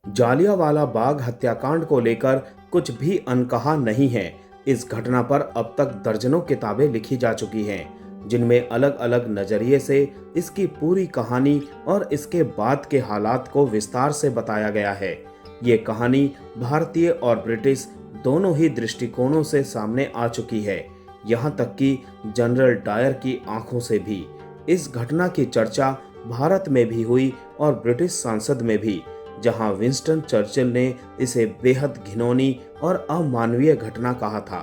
जालियांवाला बाग हत्याकांड को लेकर कुछ भी अनकहा नहीं है। इस घटना पर अब तक दर्जनों किताबें लिखी जा चुकी हैं, जिनमें अलग अलग नजरिए से इसकी पूरी कहानी और इसके बाद के हालात को विस्तार से बताया गया है। ये कहानी भारतीय और ब्रिटिश दोनों ही दृष्टिकोणों से सामने आ चुकी है, यहाँ तक कि जनरल डायर की आंखों से भी। इस घटना की चर्चा भारत में भी हुई और ब्रिटिश संसद में भी, जहां विंस्टन चर्चिल ने इसे बेहद घिनौनी और अमानवीय घटना कहा था।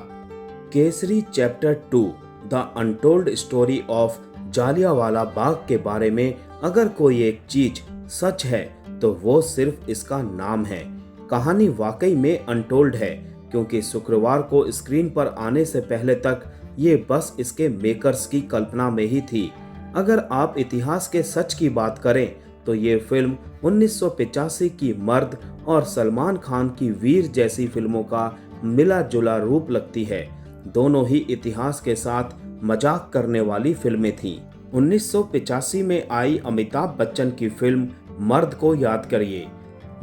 Kesari chapter 2 the untold story of Jallianwala Bagh के बारे में अगर कोई एक चीज सच है तो वो सिर्फ इसका नाम है। कहानी वाकई में अनटोल्ड है, क्योंकि शुक्रवार को स्क्रीन पर आने से पहले तक ये बस इसके मेकर्स की कल्पना में ही थी। अगर आप इतिहास के सच की बात करें तो ये फिल्म 1985 की मर्द और सलमान खान की वीर जैसी फिल्मों का मिला जुला रूप लगती है। दोनों ही इतिहास के साथ मजाक करने वाली फिल्में थीं। 1985 में आई अमिताभ बच्चन की फिल्म मर्द को याद करिए,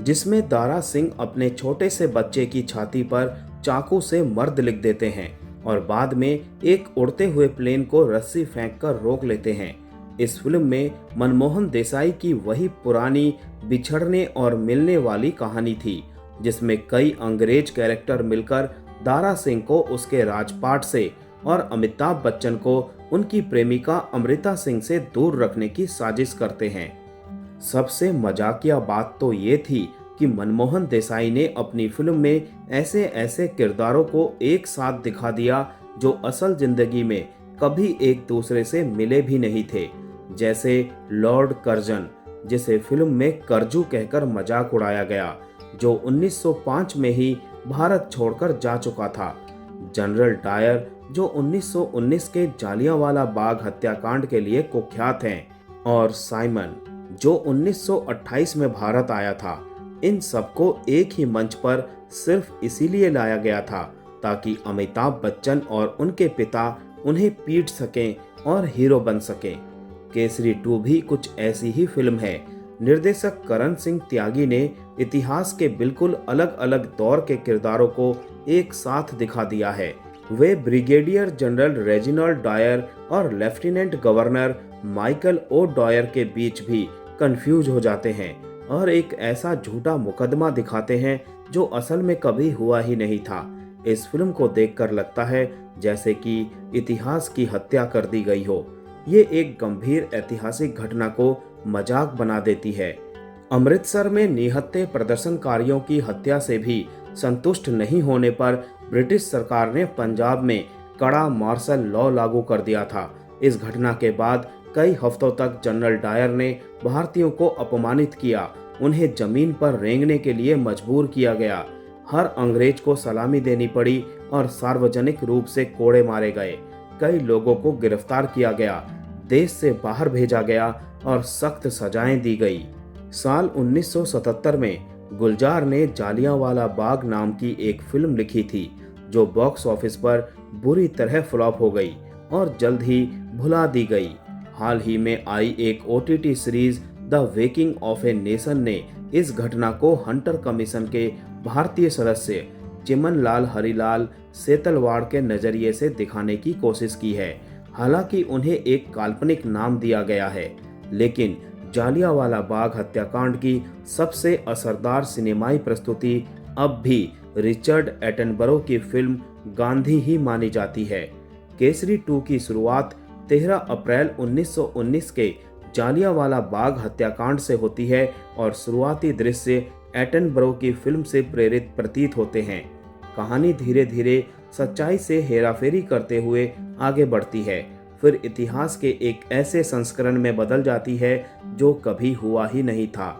जिसमें दारा सिंह अपने छोटे से बच्चे की छाती पर चाकू से मर्द लिख देते हैं और बाद में एक उड़ते हुए प्लेन को रस्सी फेंककर रोक लेते हैं। इस फिल्म में मनमोहन देसाई की वही पुरानी बिछड़ने और मिलने वाली कहानी थी, जिसमें कई अंग्रेज कैरेक्टर मिलकर दारा सिंह को उसके राजपाट से और अमिताभ बच्चन को उनकी प्रेमिका अमृता सिंह से दूर रखने की साजिश करते हैं। सबसे मजाकिया बात तो ये थी कि मनमोहन देसाई ने अपनी फिल्म में ऐसे ऐसे किरदारों को एक साथ दिखा दिया जो असल जिंदगी में कभी एक दूसरे से मिले भी नहीं थे, जैसे लॉर्ड कर्जन, जिसे फिल्म में करजू कहकर मजाक उड़ाया गया, जो 1905 में ही भारत छोड़कर जा चुका था। जनरल डायर, जो 1919 के जालियांवाला बाग हत्याकांड के लिए कुख्यात हैं, और साइमन, जो 1928 में भारत आया था। इन सबको एक ही मंच पर सिर्फ इसीलिए लाया गया था ताकि अमिताभ बच्चन और उनके पिता उन्हें पीट सकें और हीरो बन सकें। केसरी 2 भी कुछ ऐसी ही फिल्म है। निर्देशक करण सिंह त्यागी ने इतिहास के बिल्कुल अलग अलग दौर के किरदारों को एक साथ दिखा दिया है। वे ब्रिगेडियर जनरल रेजिनाल्ड डायर और लेफ्टिनेंट गवर्नर माइकल ओ डॉयर के बीच भी कंफ्यूज हो जाते हैं और एक ऐसा झूठा मुकदमा दिखाते हैं जो असल में कभी हुआ ही नहीं था। इस फिल्म को देखकर लगता है जैसे कि इतिहास की हत्या कर दी गई हो। ये एक गंभीर ऐतिहासिक घटना को मजाक बना देती है। अमृतसर में निहत्थे प्रदर्शनकारियों की हत्या से भी संतुष्ट नहीं होने पर ब्रिटिश सरकार ने पंजाब में कड़ा मार्शल लॉ लागू कर दिया था। इस घटना के बाद कई हफ्तों तक जनरल डायर ने भारतीयों को अपमानित किया, उन्हें जमीन पर रेंगने के लिए मजबूर किया गया। हर अंग्रेज को सलामी देनी पड़ी और सार्वजनिक रूप से कोड़े मारे गए। कई लोगों को गिरफ्तार किया गया, देश से बाहर भेजा गया और सख्त सजाएं दी गई। साल 1977 में गुलजार ने जालियांवाला बाग नाम की एक फिल्म लिखी थी, जो बॉक्स ऑफिस पर बुरी तरह फ्लॉप हो गई और जल्द ही भुला दी गई। हाल ही में आई एक OTT series the waking of a nation ने इस घटना को हंटर कमीशन के भारतीय सदस्य चिमन लाल हरिलाल सेतलवाड़ के नजरिए से दिखाने की कोशिश की है। हालांकि उन्हें एक काल्पनिक नाम दिया गया है, लेकिन जालियांवाला बाग हत्याकांड की सबसे असरदार सिनेमाई प्रस्तुति अब भी रिचर्ड एटनबरो की फिल्म गांधी ही मानी जाती है। केसरी 2 की शुरुआत 13 अप्रैल 1919 के जालियांवाला बाग हत्याकांड से होती है और शुरुआती दृश्य एटनबरो की फिल्म से प्रेरित प्रतीत होते हैं। कहानी धीरे धीरे सच्चाई से हेराफेरी करते हुए आगे बढ़ती है, फिर इतिहास के एक ऐसे संस्करण में बदल जाती है जो कभी हुआ ही नहीं था।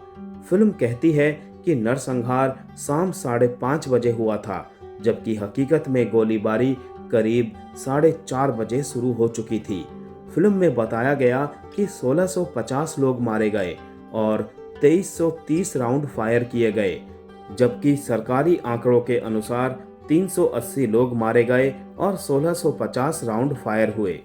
फिल्म कहती है कि नरसंहार शाम 5:30 बजे हुआ था, जबकि हकीकत में गोलीबारी करीब 4:30 बजे शुरू हो चुकी थी। फिल्म में बताया गया कि 1650 लोग मारे गए और 2330 राउंड फायर किए गए, जबकि सरकारी आंकड़ों के अनुसार 380 लोग मारे गए और 1650 राउंड फायर हुए।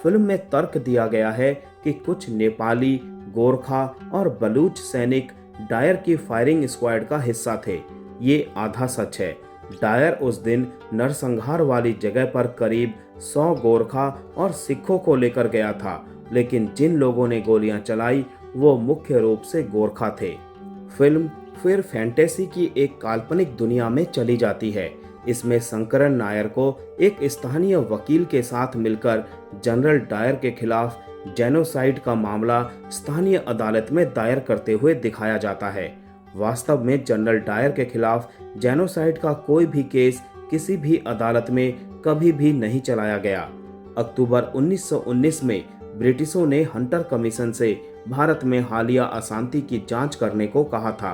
फिल्म में तर्क दिया गया है कि कुछ नेपाली, गोरखा और बलूच सैनिक डायर की फायरिंग स्क्वाड का हिस्सा थे। ये आधा सच है। डायर उस दिन नरसंहार वाली जगह पर करीब 100 गोरखा और सिखों को लेकर गया था, लेकिन जिन लोगों ने गोलियां चलाई वो मुख्य रूप से गोरखा थे। फिल्म फिर फैंटेसी की एक काल्पनिक दुनिया में चली जाती है। इसमें शंकरन नायर को एक स्थानीय वकील के साथ मिलकर जनरल डायर के खिलाफ जेनोसाइड का मामला स्थानीय अदालत में दायर करते हुए दिखाया जाता है। वास्तव में जनरल डायर के खिलाफ जेनोसाइड का कोई भी केस किसी भी अदालत में कभी भी नहीं चलाया गया। अक्टूबर 1919 में ब्रिटिशों ने हंटर कमीशन से भारत में हालिया अशांति की जांच करने को कहा था।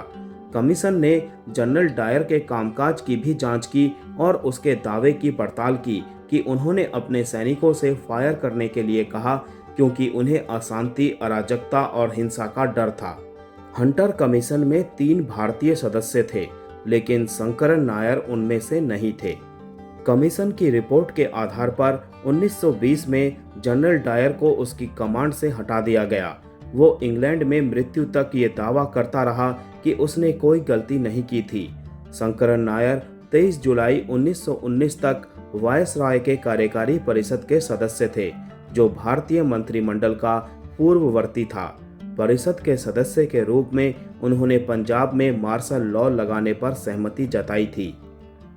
कमीशन ने जनरल डायर के कामकाज की भी जांच की और उसके दावे की पड़ताल की कि उन्होंने अपने सैनिकों से फायर करने के लिए कहा क्योंकि उन्हें अशांति, अराजकता और हिंसा का डर था। हंटर कमीशन में 3 भारतीय सदस्य थे, लेकिन शंकरन नायर उनमें से नहीं थे। कमीशन की रिपोर्ट के आधार पर 1920 में जनरल डायर को उसकी कमांड से हटा दिया गया। वो इंग्लैंड में मृत्यु तक ये दावा करता रहा कि उसने कोई गलती नहीं की थी। शंकरन नायर 23 जुलाई 1919 तक वायसराय के कार्यकारी परिषद के सदस्य थे, जो भारतीय मंत्रिमंडल का पूर्ववर्ती था। परिषद के सदस्य के रूप में उन्होंने पंजाब में मार्शल लॉ लगाने पर सहमति जताई थी।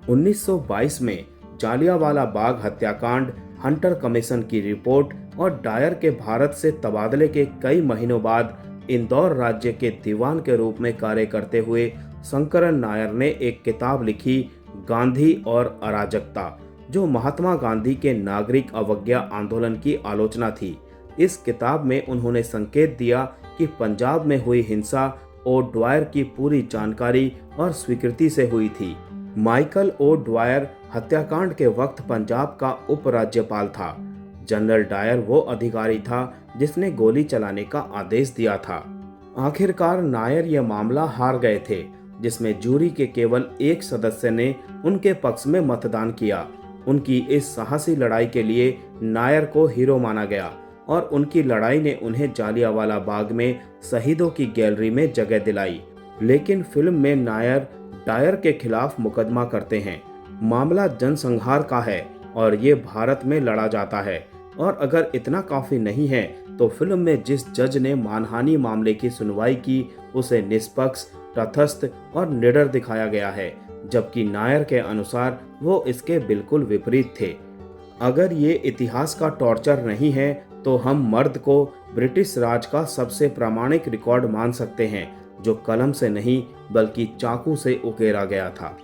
1922 में जालियांवाला बाग हत्याकांड, हंटर कमीशन की रिपोर्ट और डायर के भारत से तबादले के कई महीनों बाद इंदौर राज्य के दीवान के रूप में कार्य करते हुए शंकरन नायर ने एक किताब लिखी, गांधी और अराजकता, जो महात्मा गांधी के नागरिक अवज्ञा आंदोलन की आलोचना थी। इस किताब में उन्होंने संकेत दिया कि पंजाब में हुई हिंसा ओ'ड्वायर की पूरी जानकारी और स्वीकृति से हुई थी। माइकल ओ'ड्वायर हत्याकांड के वक्त पंजाब का उपराज्यपाल था। जनरल डायर वो अधिकारी था जिसने गोली चलाने का आदेश दिया था। आखिरकार नायर यह मामला हार गए थे, जिसमें जूरी के केवल एक सदस्य ने उनके पक्ष में मतदान किया। उनकी इस साहसी लड़ाई के लिए नायर को हीरो माना गया और उनकी लड़ाई ने उन्हें जालियांवाला बाग में शहीदों की गैलरी में जगह दिलाई। लेकिन फिल्म में नायर डायर के खिलाफ मुकदमा करते हैं। मामला जनसंहार का है और ये भारत में लड़ा जाता है। और अगर इतना काफी नहीं है तो फिल्म में जिस जज ने मानहानि मामले की सुनवाई की उसे निष्पक्ष, तटस्थ और निडर दिखाया गया है, जबकि नायर के अनुसार वो इसके बिल्कुल विपरीत थे। अगर ये इतिहास का टॉर्चर नहीं है तो हम मर्द को ब्रिटिश राज का सबसे प्रामाणिक रिकॉर्ड मान सकते हैं, जो कलम से नहीं बल्कि चाकू से उकेरा गया था।